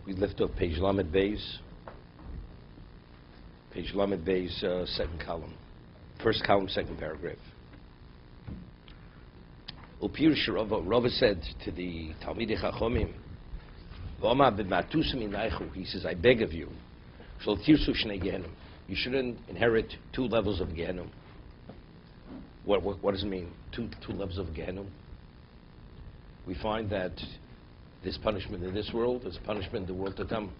We lift up page Lamed Beis. Page Lamed Beis, second column. First column, second paragraph. Upirush Rava said to the Talmidei Chachomim, he says, I beg of you, you shouldn't inherit two levels of Gehenna. What does it mean, two levels of Gehenna? We find that there's punishment in this world, there's punishment in the world to come.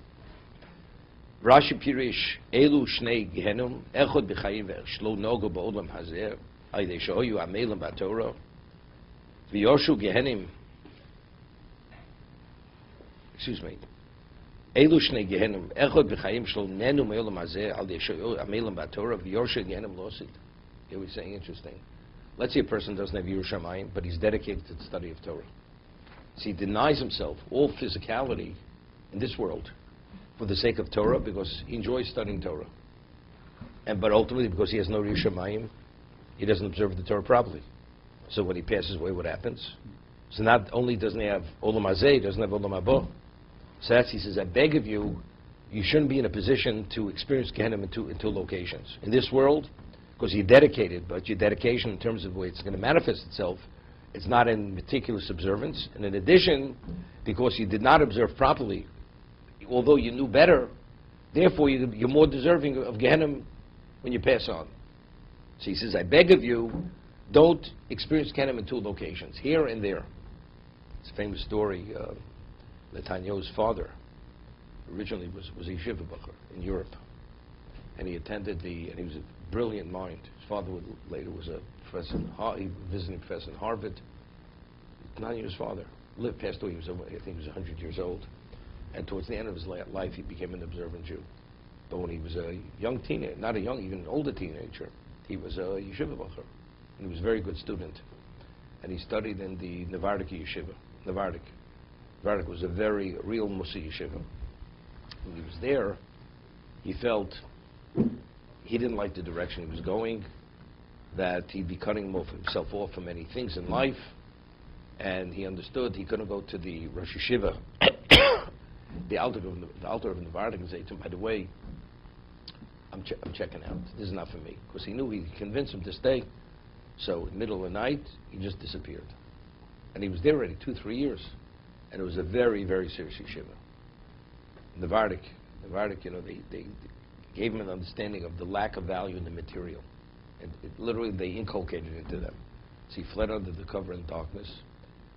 Rashi Pirish, Elu Shnei Gehenum, Echod B'chayim Shlo Nogo Ba'olam Hazer, Aydei Shoyu Amelim B'Torah, V'yoshu Gehenim, excuse me, Elu Shnei Gehenum, Echod B'chayim Shlo Nenu Me'olam Hazer, Aydei Shoyu Amelim B'Torah, V'yoshu Gehenim Losid. Here we're saying interesting. Let's say a person doesn't have Yerushalayim, but he's dedicated to the study of Torah. So he denies himself all physicality in this world for the sake of Torah, because he enjoys studying Torah. But ultimately, because he has no Yerushalayim, he doesn't observe the Torah properly. So when he passes away, what happens? So not only doesn't he have Olam Hazeh, he doesn't have Olam Haba. So that's, he says, I beg of you, you shouldn't be in a position to experience Gehenna in two locations. In this world, because you're dedicated, but your dedication in terms of the way it's going to manifest itself, it's not in meticulous observance. And in addition, because you did not observe properly, although you knew better, therefore you're more deserving of Gehenna when you pass on. So he says, I beg of you, don't experience Gehenna in two locations, here and there. It's a famous story. Netanyahu's father originally was a yeshiva bacher in Europe. And he attended and he was a brilliant mind. His father later was a professor, visiting professor in Harvard. Netanyahu's father passed away. I think he was 100 years old. And towards the end of his life, he became an observant Jew. But when he was a young teenager, not a young, even an older teenager, he was a yeshiva bacher. And he was a very good student. And he studied in the Nevardik yeshiva. Nevardik was a very real Mussar yeshiva. When he was there, he felt he didn't like the direction he was going, that he'd be cutting himself off from many things in life, and he understood he couldn't go to the Rosh Yeshiva, the altar of Nevardik, and say to him, by the way, I'm checking out. This is not for me. Because he knew he convinced him to stay. So in the middle of the night, he just disappeared. And he was there already 2-3 years. And it was a very, very serious yeshiva. Nevardik, they gave him an understanding of the lack of value in the material. And literally, they inculcated it into them. So he fled under the cover in darkness.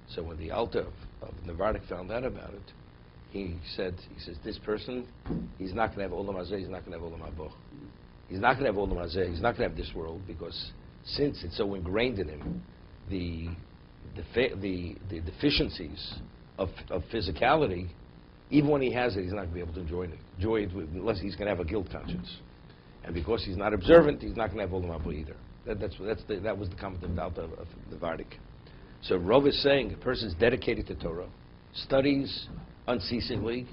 So when the Alter of Nevardik found out about it, he says, this person, he's not going to have Olam Hazeh, he's not going to have Olam Haba. He's not going to have Olam Hazeh, he's not going to have this world, because since it's so ingrained in him, the deficiencies of physicality, even when he has it, he's not going to be able to enjoy it unless he's going to have a guilt conscience. And because he's not observant, he's not going to have Olam Haba either. That was the comment of Nevardik. So Rov is saying a person is dedicated to Torah, studies unceasingly,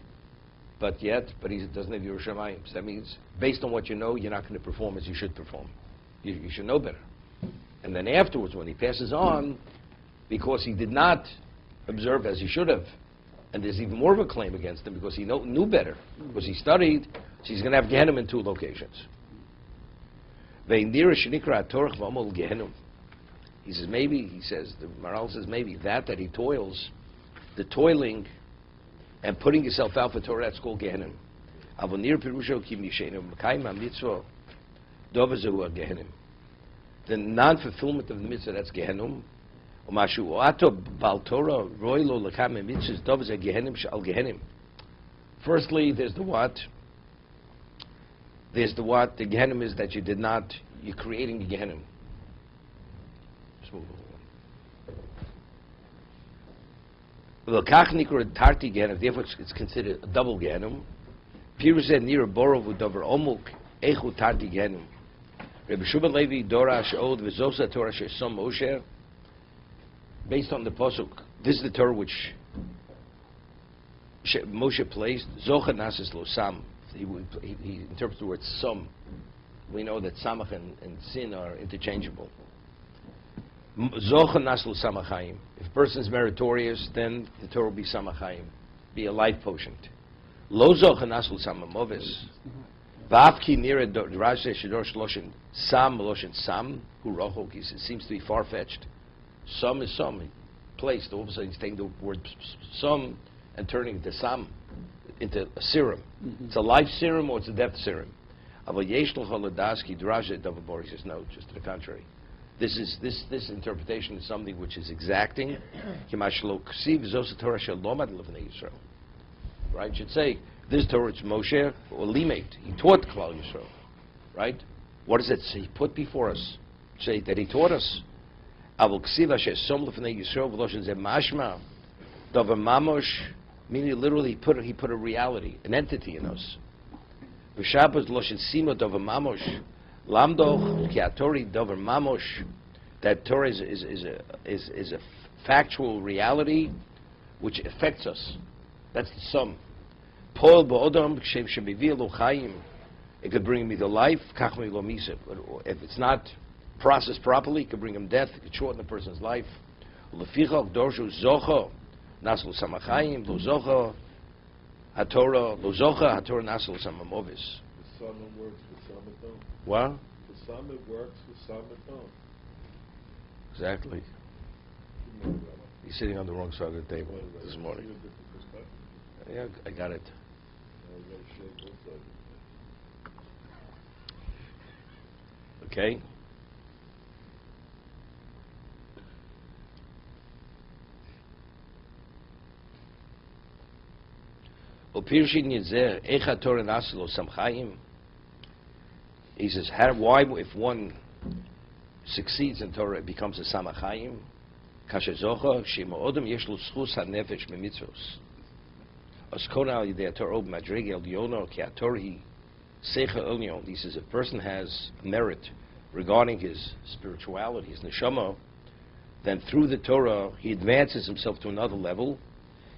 but he doesn't have Yerushalayim. So that means, based on what you know, you're not going to perform as you should perform. You should know better. And then afterwards, when he passes on, because he did not observe as he should have, and there's even more of a claim against him because he knew better, because he studied, so he's going to have Gehenna in two locations. He says maybe, the Maharal says maybe that he toils, the toiling and putting yourself out for Torah, that's called Gehenna. The non-fulfillment of the mitzvah, that's Gehenna. Firstly, there's the what. There's the what. The Gehenna is that you're creating a Gehenna. Therefore, it's considered a double Gehenna. Pirus said, near a borov udover omuk, echu tarti Gehenna. Rabbi Shubal Levi, Dora She'od, V'zosa Torah She'som Moshe. Based on the pasuk, this is the Torah which Moshe placed. Zocha nasis lo sam. He interprets the word sam. We know that samach and sin are interchangeable. Zocha nas lo samachayim. If a person is meritorious, then the Torah will be samachayim, be a life potion. Lo zoch nasul samamovis. Vavki nira drashe shidor shloshin sam loshin sam hu rochok. It seems to be far-fetched. Some is some. Placed. All of a sudden he's taking the word some and turning it to sam, into a serum. It's a life serum or it's a death serum. Aval yesh l'chol ladaski drashe davabor. He says no, just to the contrary. This interpretation is something which is exacting. Right? Should say this Torah is Moshe or Limet. He taught Klal Yisrael. Right? What does it say? He put before us. Say that he taught us. Meaning literally he put a reality, an entity in us. Lamdoch kiatori dover mamosh, that Torah is a factual reality which affects us. That's the sum. Paul bo'odam kshem shemivir lo chayim. It could bring me to life. Kach mi lo misa. If it's not processed properly, it could bring him death. It could shorten a person's life. Lefichach dorshu zocho nasl samachayim lo zocho haTorah lo zocha haTorah nasl samamovis. The Summit works with Summit. What? The Summit works with Summit. Exactly. He's sitting on the wrong side of the table this morning. Yeah, I got it. Okay. He says, why, if one succeeds in Torah, it becomes a samachayim? Kashezocha shema odem yeshlo schus hanefesh memitzvos. Oskona al yidei Torah ob madrege el yono ki atorhi secha elyon. He says, if a person has merit regarding his spirituality, his neshama, then through the Torah he advances himself to another level.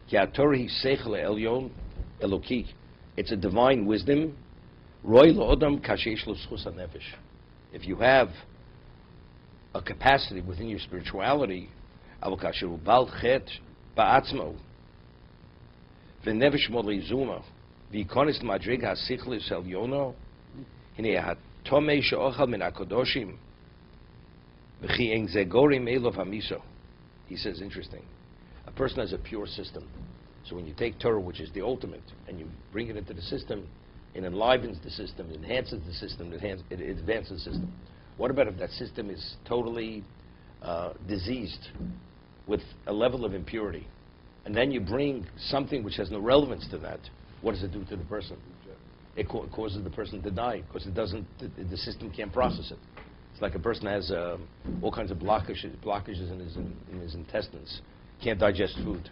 Ki atorhi secha elyon eloki. It's a divine wisdom. Roy lo odam kashesh lo schus hanefesh. If you have a capacity within your spirituality, avokashu bal chet ba'atzmo v'nefesh molizuma v'ikonis madrig hasichlis el yono hine hatomei she'ochal min hakodoshim v'chi en zegorim elov hamiso. He says, interesting. A person has a pure system. So when you take Torah, which is the ultimate, and you bring it into the system, it enlivens the system, it enhances the system, it advances the system. What about if that system is totally diseased with a level of impurity, and then you bring something which has no relevance to that? What does it do to the person? It causes the person to die because it doesn't. The system can't process it. It's like a person has all kinds of blockages in his intestines, can't digest food.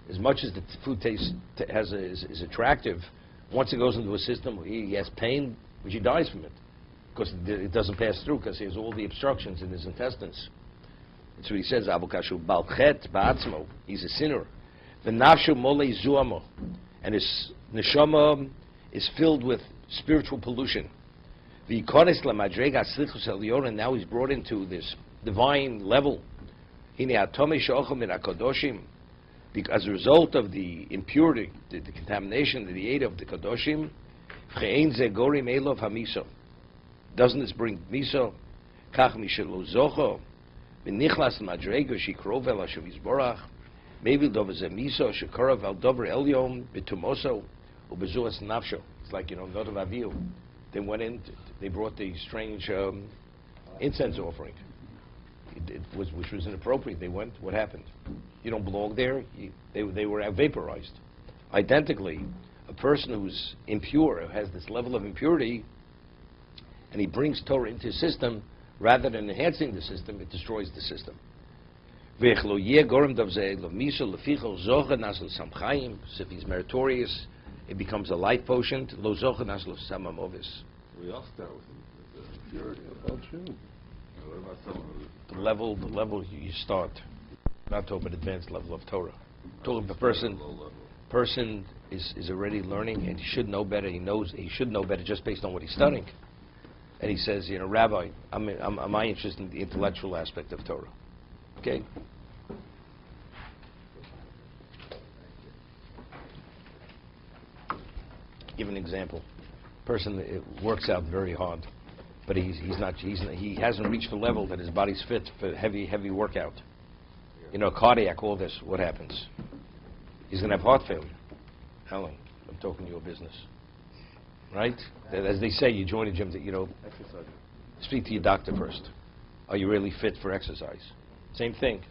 As much as the food taste is attractive, once it goes into a system, he has pain, which he dies from it. Because it doesn't pass through, because he has all the obstructions in his intestines. That's what he says, Abukashu Balchet Ba'atzmo. He's a sinner. The Nafshu Mole Zuamo. And his neshama is filled with spiritual pollution. The Ikonis La Madrega Slichus Elyon, and now he's brought into this divine level. Hine Atome Shochel Min HaKadoshim. As a result of the impurity, the contamination that he ate of the Kadoshim, Che'en Zegorim Elov Hamiso. Doesn't this bring miso? Kach mishelo zocho, v'nichlas madrego shikrov el Hashem Yisborach. Maybe dover ze miso shekarov al dover elyon b'tumoso ubezuas nafsho. It's like, Nodav Avihu. They went in, they brought the strange incense offering, which was inappropriate. They went. What happened? You don't belong there. They were vaporized. Identically, a person who's impure, who has this level of impurity, and he brings Torah into his system, rather than enhancing the system, it destroys the system. So if he's meritorious, it becomes a life potion. We all start with purity. The level you start. Not talking about advanced level of Torah. Talking about the person is already learning, and he should know better. He should know better just based on what he's studying. And he says, Rabbi, am I interested in the intellectual aspect of Torah? Okay? Give an example. Person works out very hard, but he hasn't reached the level that his body's fit for heavy workout. You know, cardiac, all this, what happens? He's going to have heart failure. Helen, I'm talking your business. Right? As they say, you join a gym, speak to your doctor first. Are you really fit for exercise? Same thing.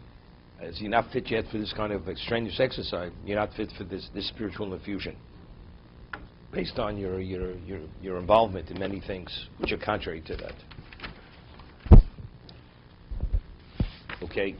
As you're not fit yet for this kind of strenuous exercise, you're not fit for this spiritual infusion. Based on your involvement in many things which are contrary to that. Okay?